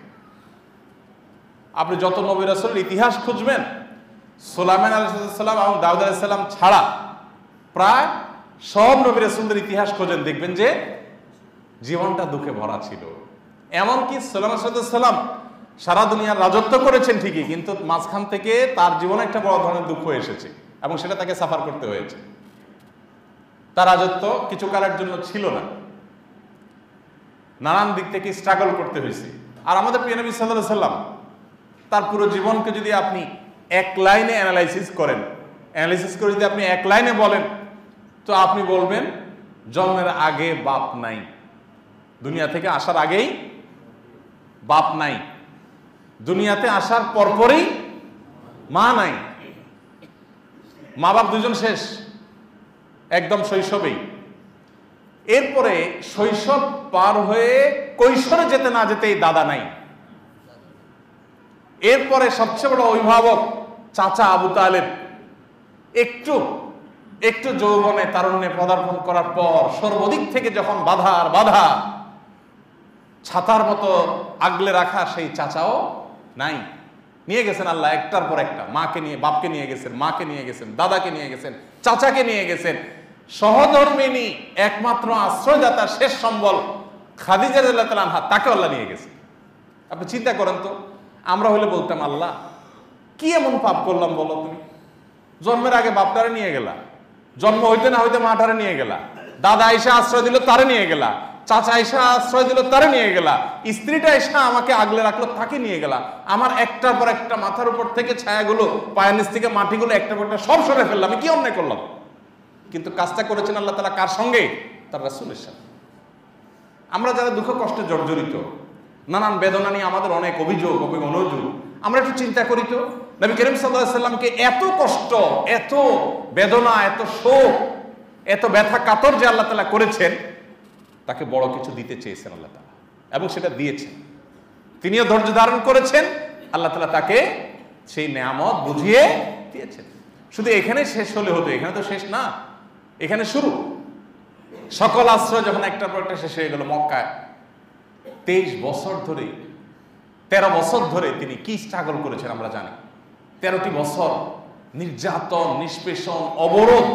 আপনি যত নবী রাসূলের ইতিহাস খুঁজবেন, সুলাইমান আলাইহিস সালাম এবং দাউদ আলাইহিস সালাম ছাড়া প্রায় সব নবী রাসূলদের ইতিহাস খোঁজেন, দেখবেন যে জীবনটা দুঃখে ভরা ছিল। এমনকি সুলাইমান আলাইহিস সালাম সারা দুনিয়ার রাজত্ব করেছেন ঠিকই, কিন্তু মাঝখান থেকে তার জীবনে একটা বড় ধরনের দুঃখ এসেছে এবং সেটা তাকে সাফার করতে হয়েছে। তার রাজত্ব কিছু কালের জন্য ছিল না, নানান দিক থেকে স্ট্রাগল করতে হয়েছে। আর আমাদের প্রিয় নবী সাল্লাল্লাহু আলাইহি সাল্লাম তার পুরো জীবনকে যদি আপনি এক লাইনে অ্যানালাইসিস করেন, অ্যানালাইসিস করে যদি আপনি এক লাইনে বলেন, তো আপনি বলবেন জন্মের আগে বাপ নাই, দুনিয়া থেকে আসার আগেই বাপ নাই, দুনিয়াতে আসার পরপরই মা নাই, মা বাপ দুজন শেষ একদম শৈশবেই। এরপরে শৈশব পার হয়ে কৈশোরে যেতে না যেতেই দাদা নাই। এরপরে সবচেয়ে বড় অভিভাবক চাচা আবু তালেব একটু একটু যৌবনে তারুণ্যে পদার্পণ করার পর সর্বদিক থেকে যখন বাধা আর বাধা, ছাতার মতো আগলে রাখা সেই চাচাও নাই। নিয়ে গেছেন আল্লাহ একটার পর একটা, মাকে নিয়ে, বাপকে নিয়ে গেছেন, মাকে নিয়ে গেছেন, দাদাকে নিয়ে গেছেন, চাচাকে নিয়ে গেছেন। সহধর্মিনী একমাত্র আশ্রয়দাতা শেষ সম্বল খাদিজা রাদিয়াল্লাহু তাআলা আনহা, তাকে আল্লাহ নিয়ে গেছে। আপনি চিন্তা করেন তো, আমরা হলে বলতাম আল্লাহ কি এমন পাপ করলাম বলো তুমি, জন্মের আগে বাপটারে নিয়ে গেলা, জন্ম হইতে না হইতে মাটারে নিয়ে গেলা, দাদা আইসা আশ্রয় দিল তারে নিয়ে গেলা, চাচা আইসা আশ্রয় দিল তারে নিয়ে গেলা, স্ত্রীটা এসা আমাকে আগলে রাখলো তাকে নিয়ে গেলা, আমার একটার পর একটা মাথার উপর থেকে ছায়াগুলো, পায়ের নিচ থেকে মাটিগুলো একটা পর একটা সব সরে ফেললাম, আমি কি অন্যায় করলাম? কিন্তু কাজটা করেছেন আল্লাহ তাআলা কার সঙ্গে? তার রাসূলের সাথে। আমরা যারা দুঃখ কষ্টে জর্জরিত, নানান বেদনা নিয়ে আমাদের অনেক অভিযোগ অনুযোগ, আমরা একটু চিন্তা করি তো, নবী করিম সাল্লাল্লাহু আলাইহি সাল্লামকে এত কষ্ট, এত বেদনা, এত শোক, এত ব্যথা কাতর যে আল্লাহ তাআলা করেছেন, তাকে বড় কিছু দিতে চেয়েছেন আল্লাহ তাআলা এবং সেটা দিয়েছেন। তিনিও ধৈর্য ধারণ করেছেন, আল্লাহ তাআলা তাকে সেই নেয়ামত বুঝিয়ে দিয়েছেন। শুধু এখানে শেষ হলে হতো, এখানে তো শেষ না, এখানে শুরু। সকল আশ্রয় যখন একটার পর একটা শেষ হয়ে গেল, মক্কায় 23 বছর ধরে, 13 বছর ধরে তিনি কি স্ট্রাগল করেছেন আমরা জানি। 13টি বছর নির্যাতন, নিষ্পেষণ, অবরোধ,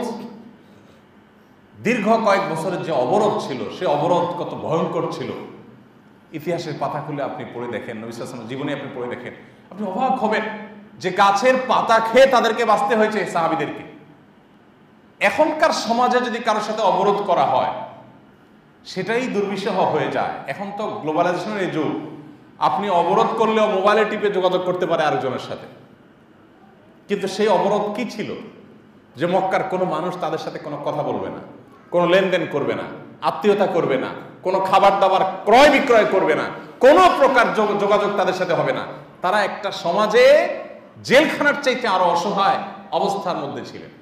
দীর্ঘ কয়েক বছরের যে অবরোধ ছিল, সে অবরোধ কত ভয়ঙ্কর ছিল। ইতিহাসের পাতা খুলে আপনি পড়ে দেখেন, নবী সাল্লাল্লাহু আলাইহি ওয়াসাল্লাম জীবনে আপনি পড়ে দেখেন, আপনি অবাক হবেন যে গাছের পাতা খেয়ে তাদেরকে বাঁচতে হয়েছে সাহাবীদেরকে। এখনকার সমাজে যদি কারোর সাথে অবরোধ করা হয়, সেটাই দুর্বিষহ হয়ে যায়। এখন তো গ্লোবালাইজেশনের এই যুগ, আপনি অবরোধ করলেও মোবাইলে টিপে যোগাযোগ করতে পারে আরেকজনের সাথে। কিন্তু সেই অবরোধ কি ছিল? যে মক্কার কোনো মানুষ তাদের সাথে কোনো কথা বলবে না, কোনো লেনদেন করবে না, আত্মীয়তা করবে না, কোনো খাবার দাবার ক্রয় বিক্রয় করবে না, কোনো প্রকার যোগাযোগ তাদের সাথে হবে না। তারা একটা সমাজে জেলখানার চাইতে আরো অসহায় অবস্থার মধ্যে ছিলেন।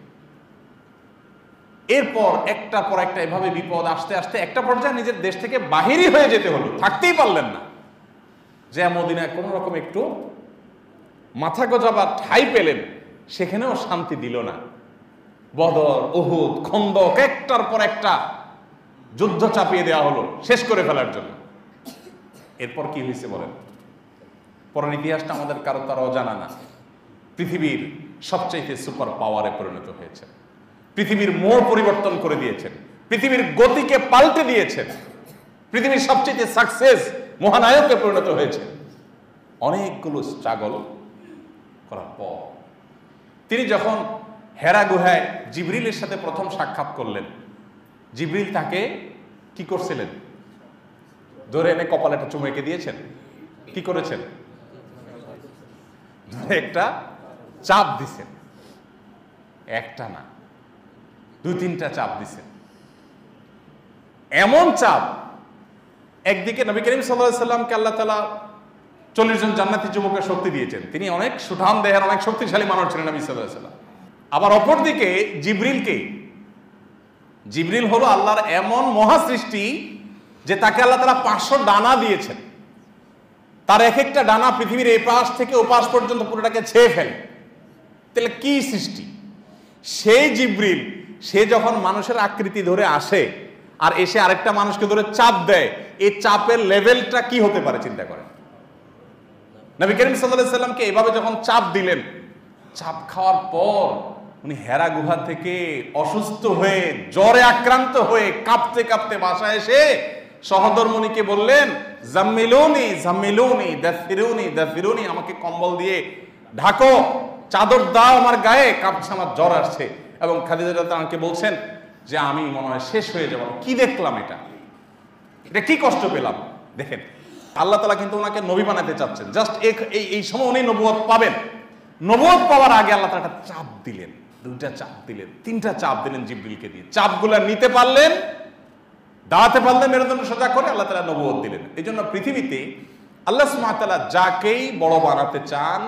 এরপর একটার পর একটা এভাবে বিপদ আসতে আসতে একটা পর্যায়ে নিজের দেশ থেকে বাহিরই হয়ে যেতে হলো, থাকতেই পারলেন না। যে মদিনায় কোন রকম একটু মাথা গোজাবার ঠাঁই পেলেন, সেখানেও শান্তি দিল না। বদর, উহুদ, খন্দক, একটার পর একটা যুদ্ধ চাপিয়ে দেওয়া হলো শেষ করে ফেলার জন্য। এরপর কি হয়েছে বলেন? পরের ইতিহাসটা আমাদের কারো তার অজানা না। পৃথিবীর সবচাইতে সুপার পাওয়ারে পরিণত হয়েছে, পৃথিবীর মোড় পরিবর্তন করে দিয়েছেন, পৃথিবীর গতিকে পাল্টে দিয়েছেন, পৃথিবীর সবচেয়ে সাকসেস মহানায়কে পরিণত হয়েছে। অনেকগুলো স্ট্রাগল করার পর তিনি যখন হেরা গুহায় জিবরিলের সাথে প্রথম সাক্ষাৎ করলেন, জিবরিল তাকে কি করছিলেন? ধরে এনে কপালে একটা চুমু এঁকে দিয়েছেন। কি করেছেন? ধরে একটা চাপ দিছেন, একটা না দুই তিনটা চাপ দিছেন। এমন চাপ, একদিকে নবী করিম সাল্লাল্লাহু আলাইহি সাল্লামকে আল্লাহ তাআলা 40 জন জান্নাতি যুবকের শক্তি দিয়েছেন, তিনি অনেক সুঠাম দেহের অনেক শক্তিশালী মানুষ ছিলেন নবী সাল্লাল্লাহু আলাইহি সাল্লাম। আবার অপরদিকে জিবরিল হলো আল্লাহর এমন মহা সৃষ্টি যে তাকে আল্লাহ তাআলা 500 ডানা দিয়েছেন। তার এক একটা ডানা পৃথিবীর এই পাশ থেকে ও পাশ পর্যন্ত পুরোটাকে ছেয়ে ফেলে। তাহলে কি সৃষ্টি! সেই জিবরিল, সে যখন মানুষের আকৃতি ধরে আসে আর এসে আরেকটা মানুষকে ধরে চাপ দেয়, এই চাপের লেভেলটা কি হতে পারে চিন্তা করেন। নবী করিম সাল্লাল্লাহু আলাইহি সাল্লামকে এভাবে যখন চাপ দিলেন, চাপ খাওয়ার পর উনি হেরা গুহা থেকে অসুস্থ হয়ে জ্বরে আক্রান্ত হয়ে কাঁপতে কাঁপতে বাসায় এসে সহধর্মণীকে বললেন, জাম্মিলুনি জাম্মিলুনি দাফিরুনি দাফিরুনি, আমাকে কম্বল দিয়ে ঢাকো, চাদর দাও আমার গায়ে, কাঁপছে, আমার জ্বর আসছে। এবং খাদিজা রাদিয়াল্লাহু আনহাকে বলছেন যে আমি মনে হয় শেষ হয়ে যাব, কি দেখলাম, এটা কি কষ্ট পেলাম। দেখেন আল্লাহ তাআলা কিন্তু ওনাকে নবী বানাতে চাচ্ছেন, জাস্ট এই সময় উনি নবুয়ত পাবেন। নবুয়ত পাওয়ার আগে আল্লাহ তাআলা একটা চাপ দিলেন, দুইটা চাপ দিলেন, তিনটা চাপ দিলেন জিবরিলকে দিয়ে। চাপগুলা নিতে পারলেন, দাঁড়াতে পারলেন মেরুদণ্ড সোজা করে, আল্লাহ তাআলা নবুয়ত দিলেন। এই জন্য পৃথিবীতে আল্লাহ সুবহানাহু ওয়া তাআলা যাকেই বড় বানাতে চান,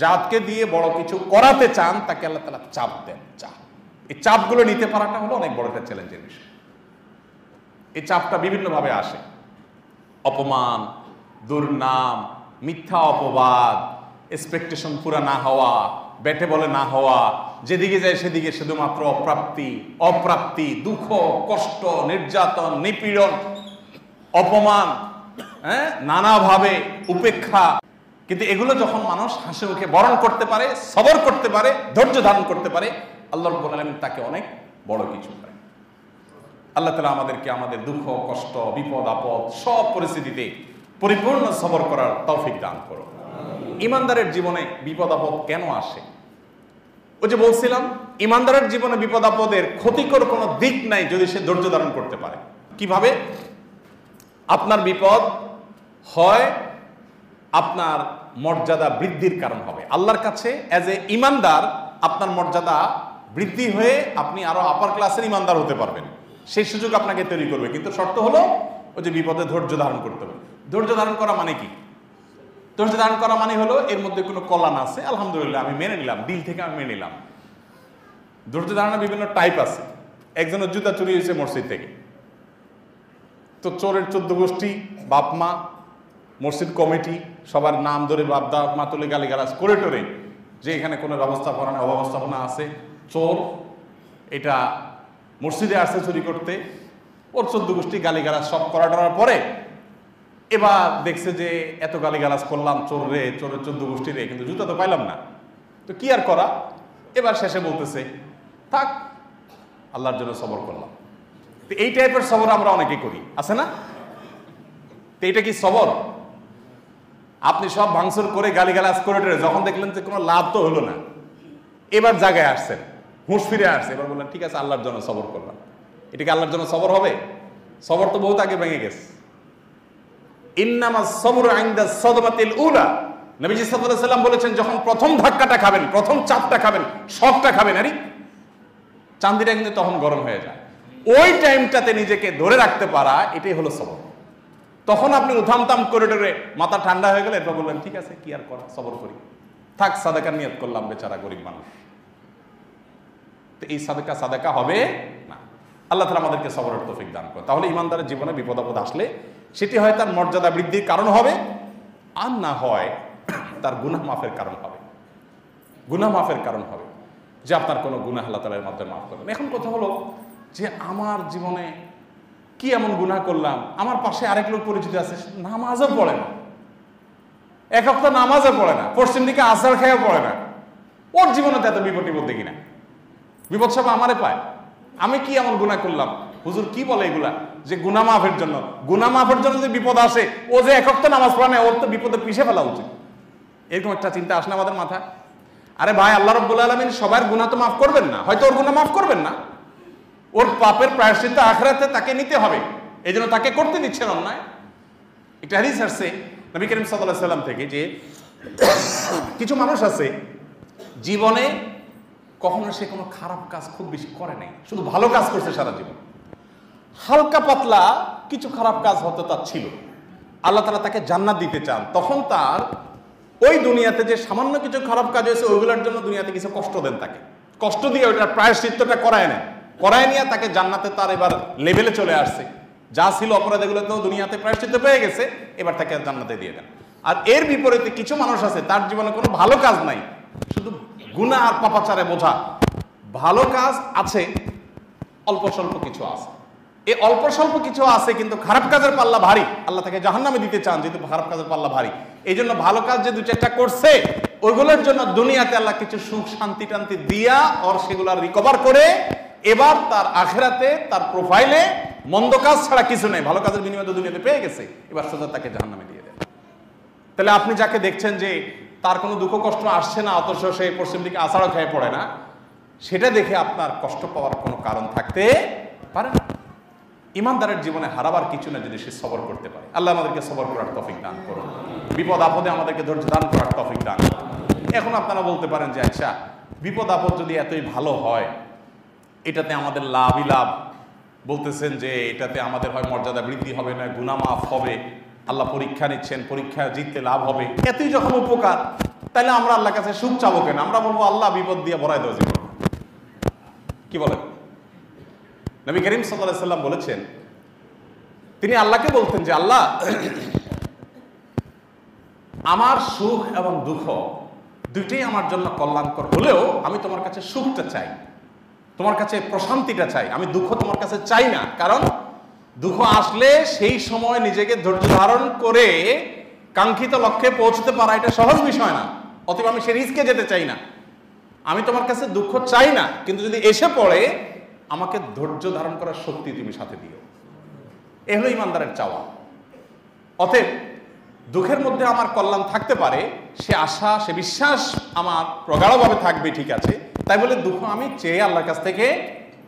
যাকে দিয়ে বড় কিছু করাতে চান, তাকে আল্লাহ তাআলা চাপ দেন। চাপ, এই চাপগুলো নিতে পারাটা হলো অনেক বড় একটা চ্যালেঞ্জের বিষয়। এই চাপটা বিভিন্ন ভাবে আসে, অপমান, দুর্নাম, মিথ্যা অপবাদ, এক্সপেকটেশন পুরা না হওয়া, বেটে বলে না হওয়া, যেদিকে যায় সেদিকে শুধুমাত্র অপ্রাপ্তি, দুঃখ, কষ্ট, নির্যাতন, নিপীড়ন, অপমান, নানাভাবে উপেক্ষা। কিন্তু এগুলো যখন মানুষ হাসি মুখে বরণ করতে পারে, সবর করতে পারে, ধৈর্য ধারণ করতে পারে, আল্লাহ রাব্বুল আলামিন তাকে অনেক বড় কিছু করে। আল্লাহ তাআলা আমাদেরকে আমাদের দুঃখ, কষ্ট, বিপদ আপদ সব পরিস্থিতিতে পরিপূর্ণ সবর করার তৌফিক দান করো। ইমানদারের জীবনে বিপদ আপদ কেন আসে? ওই যে বলছিলাম, ইমানদারের জীবনে বিপদ আপদের ক্ষতিকর কোনো দিক নাই যদি সে ধৈর্য ধারণ করতে পারে। কিভাবে? আপনার বিপদ হয় আপনার মর্যাদা বৃদ্ধির কারণ হবে। আল্লাহর কাছে অ্যাজ এ ইমানদার আপনার মর্যাদা বৃদ্ধি হয়ে আপনি আরো আপার ক্লাসের ইমানদার হতে পারবেন, সেই সুযোগ আপনাকে তৈরি করবে। কিন্তু শর্ত হলো ওই যে বিপদে ধৈর্য ধারণ করতে হবে। ধৈর্য ধারণ করা মানে কি? ধৈর্য ধারণ করা মানে হলো এর মধ্যে কোনো কল্যাণ আছে, আলহামদুলিল্লাহ আমি মেনে নিলাম, দিল থেকে আমি মেনে নিলাম। ধৈর্য ধারণের বিভিন্ন টাইপ আছে। একজনের জুতা চুরি হয়েছে মসজিদ থেকে, তো চোরের 14 গোষ্ঠী, বাপ মা, মসজিদ কমিটি সবার নাম ধরে বাপদা মা তুলে গালিগালাজ করে টোরে যে এখানে কোনো ব্যবস্থাপনা অব্যবস্থাপনা আছে, চোর এটা মসজিদে আসছে চুরি করতে, ওর 14 গোষ্ঠী গালিগালাজ সব করার পরে এবার দেখছে যে এত গালিগালাজ করলাম চোর রে, চোরের 14 গোষ্ঠী রে, কিন্তু জুতা তো পাইলাম না, তো কি আর করা। এবার শেষে বলতেছে থাক আল্লাহর জন্য সবর করলাম। তো এই টাইপের সবর আমরা অনেকে করি, আছে না? তো এটা কি সবর? আপনি সব ভাঙচুর করে গালিগালাজ করে যখন দেখলেন যে কোনো লাভ তো হলো না, এবার জায়গায় আসছেন, হুঁশ ফিরে আসছে, এবার বললেন ঠিক আছে আল্লাহর জন্য সবর করলাম। এটা কি আল্লাহর জন্য সবর হবে? সবর তো বহুত আগে ভেঙে গেছে। ইন্নামাস সাবরু ইনদা সাদমাতিল উলা। নবীজি সাল্লাল্লাহু আলাইহি ওয়াসাল্লাম বলেছেন, যখন প্রথম ধাক্কাটা খাবেন, প্রথম চাপটা খাবেন, শকটা খাবেন, আরে চান্দিটা কিন্তু তখন গরম হয়ে যায়। ওই টাইমটাতে নিজেকে ধরে রাখতে পারা, এটাই হলো সবর। তখন আপনি উথামতাম করিডোরে মাথা ঠান্ডা হয়ে গেলে এরপর বললেন, ঠিক আছে কি আর করা, সবর করি, থাক, সাদাকার নিয়ত করলাম, বেচারা গরিব মানুষ। তো এই সাদাকা হবে না। আল্লাহ তাআলা আমাদেরকে সবরের তৌফিক দান করে। তাহলে ইমানদারের জীবনে বিপদ আপদ আসলে সেটি হয় তার মর্যাদা বৃদ্ধির কারণ হবে, আর না হয় তার গুনাহ মাফের কারণ হবে। গুনাহ মাফের কারণ হবে যে আপনার কোনো গুনাহ আল্লাহ তাআলার মাধ্যমে মাফ করবেন। এখন কথা হলো যে আমার জীবনে কি এমন গুনাহ করলাম, আমার পাশে আরেক লোক পরিচিত আছে, নামাজও পড়ে না, এক হপ্তাহ নামাজও পড়ে না, পশ্চিম দিকে আসার খেয়েও পড়ে না, ওর জীবনে তো এত বিপদ দেখি না, বিপদ সব আমারে পায়। আমি কি এমন গুনাহ করলাম? হুজুর কি বলে এগুলা যে গুনাহ মাফের জন্য? গুনাহ মাফের জন্য যে বিপদ আসে, ও যে এক হপ্তাহ নামাজ পড়ে না, ওর তো বিপদে পিছিয়ে ফেলা উচিত। এরকম একটা চিন্তা আসে না আমাদের মাথায়? আরে ভাই, আল্লাহ রাব্বুল আলামিন সবার গুনাহ তো মাফ করবেন না, হয়তো ওর গুনাহ মাফ করবেন না, ওর পাপের প্রায়শ্চিত্ত আখিরাতে তাকে নিতে হবে, এই জন্য তাকে করতে দিচ্ছেন অন্যায়। একটা হাদিস আসছে নবী করিম সাল্লাল্লাহু আলাইহি ওয়াসাল্লাম থেকে যে কিছু মানুষ আছে জীবনে কখনো সে কোনো খারাপ কাজ খুব বেশি করে নাই, শুধু ভালো কাজ করছে সারা জীবন। হালকা পাতলা কিছু খারাপ কাজ হতে তার ছিল, আল্লাহ তাআলা তাকে জান্নাত দিতে চান, তখন তার ওই দুনিয়াতে যে সামান্য কিছু খারাপ কাজ হয়েছে ওইগুলোর জন্য দুনিয়াতে কিছু কষ্ট দেন, তাকে কষ্ট দিয়ে ওইটার প্রায়শ্চিত্তটা করায় নেন, করায় নিয়ে তাকে জান্নাতে তার এবার লেভেলে চলে আসছে, যা ছিল অপরাধ এগুলো তো দুনিয়াতে প্রায়শ্চিত্ত পেয়ে গেছে, এবার তাকে জান্নাতে দিয়ে দেন। আর এর বিপরীতে কিছু মানুষ আছে তার জীবনে কোনো ভালো কাজ নাই, শুধু গুনাহ আর পাপাচারে বোঝা, ভালো কাজ আছে অল্প স্বল্প কিছু আছে, এই অল্প স্বল্প কিছু আছে কিন্তু খারাপ কাজের পাল্লা ভারী, আল্লাহ তাকে জাহান্নামে দিতে চান যেহেতু খারাপ কাজের পাল্লা ভারী। এই জন্য ভালো কাজ যে দু চারটা করছে ওইগুলোর জন্য দুনিয়াতে আল্লাহ কিছু সুখ শান্তি টান্তি দিয়া ওর সেগুলো রিকভার করে এবার তার আখিরাতে তার প্রোফাইলে মন্দ কাজ ছাড়া কিছু নেই, ভালো কাজের বিনিময়ে তো দুনিয়াতে পেয়ে গেছে, এবার সোজা তাকে জাহান্নামে দিয়ে দেয়। তাহলে আপনি যাকে দেখছেন যে তার কোনো দুঃখ কষ্ট আসছে না, অথচ সে পশ্চিম দিকে আষাঢ় খেয়ে পড়ে না, সেটা দেখে আপনার কষ্ট পাওয়ার কোনো কারণ থাকতে পারে না। ইমানদারের জীবনে হারাবার কিছু না যদি সে সবর করতে পারে। আল্লাহ আমাদেরকে সবর করার তৌফিক দান করুন, বিপদ আপদে আমাদেরকে ধৈর্য দান করার তৌফিক দান করুন। এখন আপনারা বলতে পারেন যে আচ্ছা, বিপদ আপদ যদি এতই ভালো হয়, এটাতে আমাদের লাভই লাভ, বলতেছেন যে এটাতে আমাদের হয় মর্যাদা বৃদ্ধি হবে না, গুনাহ মাফ হবে, আল্লাহ পরীক্ষা নিচ্ছেন, পরীক্ষা জিততে লাভ হবে, এতই যখন উপকার, তাহলে আমরা আল্লাহর কাছে সুখ চাবো কেন? আমরা বলবো আল্লাহ বিপদ দিয়ে ভরাই দেওয়া জীবন। কি বলেন? নবী করিম সাল্লাল্লাহু আলাইহি ওয়াসাল্লাম বলেছেন, তিনি আল্লাহকে বলতেন যে আল্লাহ, আমার সুখ এবং দুঃখ দুইটাই আমার জন্য কল্যাণকর হলেও আমি তোমার কাছে সুখটা চাই, তোমার কাছে প্রশান্তিটা চাই, আমি দুঃখ তোমার কাছে চাই না। কারণ দুঃখ আসলে সেই সময় নিজেকে ধৈর্য ধারণ করে কাঙ্ক্ষিত লক্ষ্যে পৌঁছতে পারা এটা সহজ বিষয় না, অতএব আমি সে রিস্কে যেতে চাই না। আমি তোমার কাছে দুঃখ চাই না, কিন্তু যদি এসে পড়ে আমাকে ধৈর্য ধারণ করার শক্তি তুমি সাথে দিও। এ হলো ইমানদারের চাওয়া। অতএব দুঃখের মধ্যে আমার কল্যাণ থাকতে পারে সে আশা, সে বিশ্বাস আমার প্রগাঢ়ভাবে থাকবে, ঠিক আছে, তাই বলে দুঃখ আমি চেয়ে আল্লাহর কাছ থেকে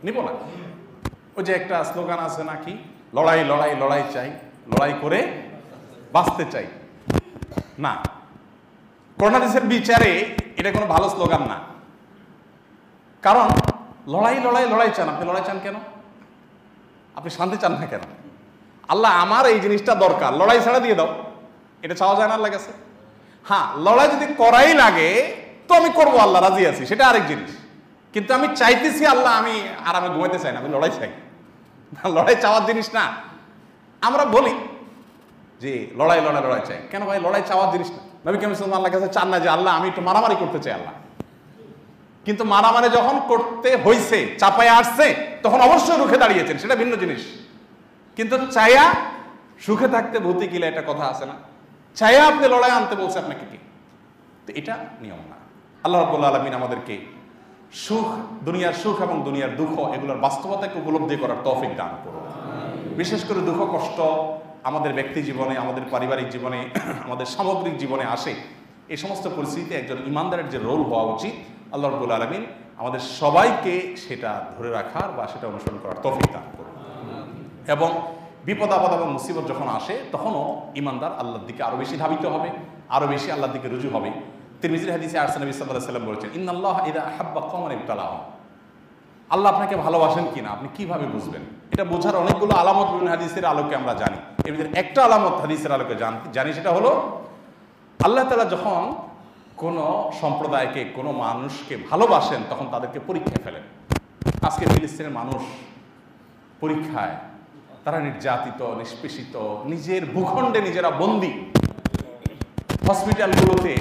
নিব না। ওই যে একটা স্লোগান আছে নাকি, লড়াই লড়াই লড়াই চাই, লড়াই করে বাঁচতে চাই না। করোনাদেশের বিচারে এটা কোনো ভালো স্লোগান না, কারণ লড়াই লড়াই লড়াই চান, আপনি লড়াই চান কেন? আপনি শান্তি চান না কেন? আল্লাহ আমার এই জিনিসটা দরকার, লড়াই ছাড়া দিয়ে দাও, এটা চাওয়া যায় না আল্লাহর কাছে? হ্যাঁ, লড়াই যদি করাই লাগে তো আমি করবো, আল্লাহ রাজি আছি, সেটা আরেক জিনিস। কিন্তু আমি চাইতেছি আল্লাহ, আমি ঘুমাইতে চাই না, আমি লড়াই চাই। লড়াই চাওয়ার জিনিস না। আমরা বলি যে লড়াই লড়াই লড়াই চাই, কেন ভাই? লড়াই চাওয়ার জিনিস না। নবী করিম সাল্লাল্লাহু আলাইহি ওয়াসাল্লাম আল্লাহর কাছে চান না যে আল্লাহ আমি একটু মারামারি করতে চাই আল্লাহ, কিন্তু মারামারি যখন করতে হয়েছে, চাপায় আসছে, তখন অবশ্যই রুখে দাঁড়িয়েছেন, সেটা ভিন্ন জিনিস। কিন্তু চায়া সুখে থাকতে ভূতি কিলা, একটা কথা আছে না, চায়া আপনি লড়াই আনতে বলছে আপনাকে কি? তো এটা নিয়ম না। আল্লাহ রাব্বুল আলামিন আমাদেরকে সুখ, দুনিয়ার সুখ এবং দুনিয়ার দুঃখ এগুলোর বাস্তবতাকে উপলব্ধি করার তৌফিক দান করুন। বিশেষ করে দুঃখ কষ্ট আমাদের ব্যক্তি জীবনে, আমাদের পারিবারিক জীবনে, আমাদের সামগ্রিক জীবনে আসে, এই সমস্ত পরিস্থিতিতে একজন ইমানদারের যে রোল হওয়া উচিত, আল্লাহ রাব্বুল আলামিন আমাদের সবাইকে সেটা ধরে রাখার বা সেটা অনুসরণ করার তৌফিক দান করুন। এবং বিপদ আপদ এবং মুসিবত যখন আসে তখনও ইমানদার আল্লাহর দিকে আরো বেশি ধাবিত হবে, আরো বেশি আল্লাহর দিকে রুজু হবে। তিরমিজির হাদিসে আসছে নবী সাল্লাল্লাহু আলাইহি ওয়াসাল্লাম বলেছেন, ইন্নাল্লাহ ইযা আহাব্বা কওমান ইবতালাহুম। আল্লাহ আপনাকে ভালোবাসেন কিনা আপনি কিভাবে বুঝবেন? এটা বোঝার অনেকগুলো আলামত বিভিন্ন হাদিসের আলোকে আমরা জানি। এর ভিতরে একটা আলামত হাদিসের আলোকে জানি, সেটা হলো আল্লাহ তাআলা যখন কোনো সম্প্রদায়কে, কোনো মানুষকে ভালোবাসেন তখন তাদেরকে পরীক্ষায় ফেলেন। আজকে ফিলিস্তিনের মানুষ পরীক্ষায়, তারা নির্যাতিত, নিষ্পেষিত, নিজের ভূখণ্ডে নিজেরা বন্দী। হসপিটালগুলোতে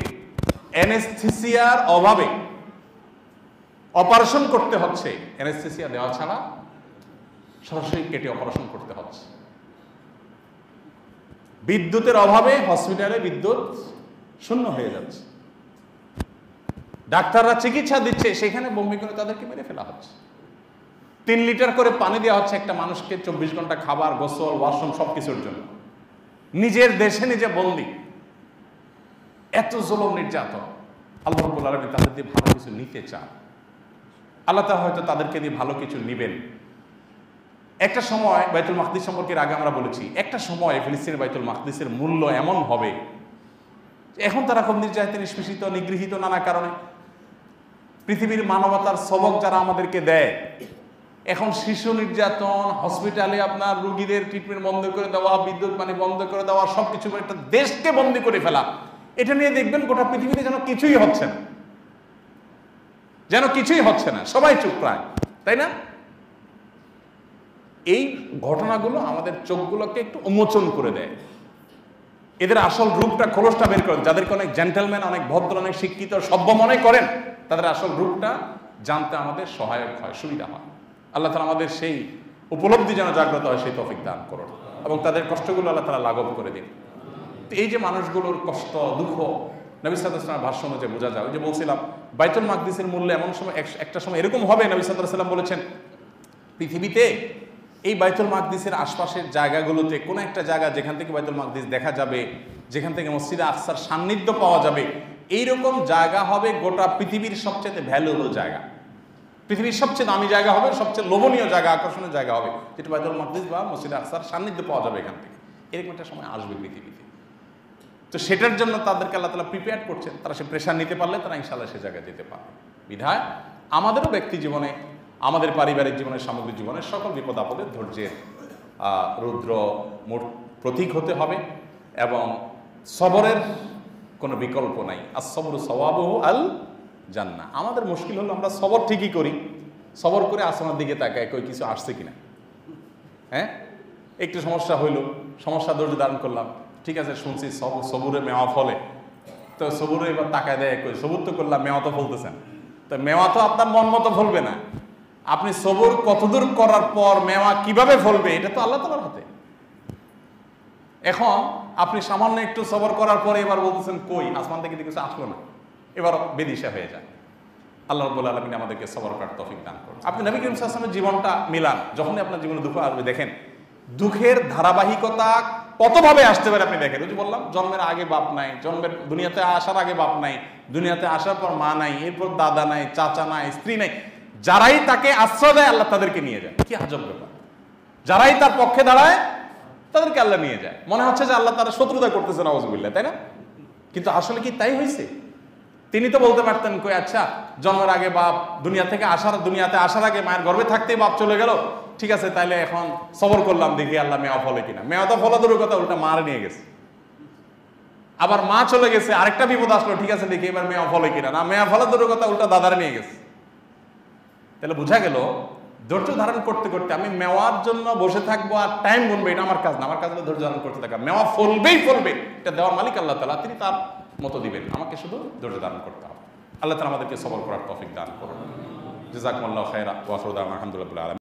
অ্যানেস্থেসিয়ার অভাবে অপারেশন করতে হচ্ছে, অ্যানেস্থেসিয়া দেওয়া ছাড়া সরাসরি কেটে অপারেশন করতে হচ্ছে। বিদ্যুতের অভাবে হসপিটালে বিদ্যুৎ শূন্য হয়ে যাচ্ছে, ডাক্তাররা চিকিৎসা দিচ্ছে, সেখানে বমি করে তাদেরকে মেরে ফেলা হচ্ছে। 3 লিটার করে পানি দেওয়া হচ্ছে একটা মানুষকে 24 ঘন্টা খাবার, গোসল, ওয়াশরুম সবকিছুর জন্য। নিজের দেশে নিজে বন্দী, এত জুলুম নির্যাতন। আল্লাহ রাব্বুল আলামিন তাদের দিয়ে ভালো কিছু নিতে চান। আল্লাহ তাআলা হয়তো তাদেরকে দিয়ে ভালো কিছু নিবেন। একটা সময় বাইতুল মাকদিস সম্পর্কে আগে আমরা বলেছি, একটা সময় ফিলিস্তিনের বাইতুল মাকদিসের মূল্য এমন হবে, এখন তারা খুব নির্যাতিত, নিষ্পেষিত, নিগৃহীত নানা কারণে। পৃথিবীর মানবতার সবক যারা আমাদেরকে দেয়, এখন শিশু নির্যাতন, হসপিটালে আপনার রোগীদের ট্রিটমেন্ট বন্ধ করে দেওয়া, বিদ্যুৎ পানি বন্ধ করে দেওয়া, সবকিছু একটা দেশকে বন্দী করে ফেলা, এটা নিয়ে দেখবেন গোটা পৃথিবীতে যেন কিছুই হচ্ছে না, যেন কিছুই হচ্ছে না, সবাই চুপ প্রায়, তাই না? এই ঘটনাগুলো আমাদের চোখগুলোকে একটু উন্মোচন করে দেয়, এদের আসল রূপটা, খোলসটা বের করেন। যাদেরকে অনেক জেন্টেলম্যান, অনেক ভদ্র, অনেক শিক্ষিত, সভ্য মনে করেন, তাদের আসল রূপটা জানতে আমাদের সহায়ক হয়, সুবিধা হয়। আল্লাহ তাআলা আমাদের সেই উপলব্ধি যেন জাগ্রত হয়, সেই তৌফিক দান করুন এবং তাদের কষ্টগুলো আল্লাহ তাআলা লাঘব করে দিন। এই যে মানুষগুলোর কষ্ট, দুঃখ নবী সাল্লাল্লাহু আলাইহি ওয়াসাল্লামের ভাষ্য অনুযায়ী বোঝা যায়। ওই যে বলছিলাম, বাইতুল মাকদিসের মূল্য এমন সময়, একটা সময় এরকম হবে, নবী সাল্লাল্লাহু আলাইহি ওয়াসাল্লাম বলেছেন, পৃথিবীতে এই বাইতুল মাকদিসের আশপাশের জায়গাগুলোতে কোনো একটা জায়গা যেখান থেকে বাইতুল মাকদিস দেখা যাবে, যেখান থেকে মসজিদে আকসার সান্নিধ্য পাওয়া যাবে, এইরকম জায়গা হবে গোটা পৃথিবীর সবচেয়ে ভ্যালুয়েবল জায়গা, পৃথিবীর সবচেয়ে দামি জায়গা হবে, সবচেয়ে লোভনীয় জায়গা, আকর্ষণীয় জায়গা হবে, যেটা বাইতুল মাকদিস বা মসজিদে আকসার সান্নিধ্য পাওয়া যাবে এখান থেকে। এরকম একটা সময় আসবে পৃথিবীতে। তো সেটার জন্য তাদেরকে আল্লাহ তাআলা প্রিপেয়ার করছেন। তারা সে প্রেশার নিতে পারলে তারা ইনশাআল্লাহ সে জায়গায় যেতে পারবে। বিধায় আমাদেরও ব্যক্তি জীবনে, আমাদের পারিবারিক জীবনে, সামগ্রিক জীবনে সকল বিপদ আপদের ধৈর্যের রুদ্র প্রতীক হতে হবে এবং সবরের কোনো বিকল্প নাই। as-sabru সাওয়াবুহু আল জান্নাহ। আমাদের মুশকিল হলো আমরা সবর ঠিকই করি, সবর করে আসমানের দিকে তাকায় কই কিছু আসছে কিনা। হ্যাঁ, একটু সমস্যা হইল, সমস্যা ধৈর্য ধারণ করলাম, ঠিক আছে, শুনছি সবুরে মেওয়া ফলে, তো সবুরে এবার তাকায় দেয় কই সবুর তো করলাম, মেওয়া তো ফলতেছেন। তো মেওয়া তো আপনার মন মতো ফলবে না, আপনি সবর কতদূর করার পর মেওয়া কিভাবে ফলবে এটা তো আল্লাহ তাআলার হাতে। এখন আপনি সামান্য একটু সবর করার পরে এবার বলতেছেন কই আসমান থেকে কিছু আসলো না, এবার বেদিশা হয়ে যায়। আল্লাহ রাব্বুল আলামিন আমাদেরকে সবর করার তৌফিক দান করুন। আপনি নবী করিম সাল্লাল্লাহু আলাইহি ওয়াসাল্লামের জীবনটা মিলান, যখনই আপনার জীবনে দুঃখ আসবে দেখেন দুঃখের ধারাবাহিকতা কতভাবে আসতে পারে আপনি দেখেন। ওই যে বললাম, জন্মের আগে বাপ নাই, জন্মের দুনিয়াতে আসার আগে বাপ নাই, দুনিয়াতে আসার পর মা নাই, এরপর দাদা নাই, চাচা নাই, স্ত্রী নাই, যারাই তাকে আশ্রয় দেয় আল্লাহ তাদেরকে নিয়ে যায়। কি আজব ব্যাপার! যারাই তার পক্ষে দাঁড়ায় তাদেরকে আল্লাহ নিয়ে যায়। মনে হচ্ছে যে আল্লাহ তারা শত্রুতা করতেছে, নাউযুবিল্লাহ, তাই না? কিন্তু আসলে কি তাই হয়েছে? তিনি তো বলতে পারতেন কই আচ্ছা জন্মের আগে বাপ, দুনিয়াতে আসার আগে মায়ের গর্ভে থাকতেই বাপ চলে গেল, ঠিক আছে, তাইলে এখন সবর করলাম, দেখি আল্লাহ মেয়া ফলে কিনা। মেয়া তো ফলা দূরের কথা, উল্টা মার নিয়ে গেছে। আবার মা চলে গেছে, আরেকটা বিপদ আসলো, ঠিক আছে, দেখি এবার মেয়া ফলে কিনা। না, মেয়া ফলা দূরের কথা, উল্টা দাদারে নিয়ে গেছে। তাহলে বোঝা গেল ধৈর্য ধারণ করতে করতে আমি মেওয়ার জন্য বসে থাকবো আর টাইম গুনবো, এটা আমার কাজ না। আমার কাজ হলো ধৈর্য ধারণ করতে থাকা। মেওয়া ফলবেই ফলবে, এটা দেওয়ার মালিক আল্লাহ তাআলা, তিনি তার মতো দিবেন, আমাকে শুধু ধৈর্য ধারণ করতে হবে। আল্লাহ তাআলা আমাদেরকে সবর করার তৌফিক দান করুন। জাযাকুমুল্লাহু খায়রা ওয়া আখিরু দাওয়ানা আলহামদুলিল্লাহি রাব্বিল আলামিন।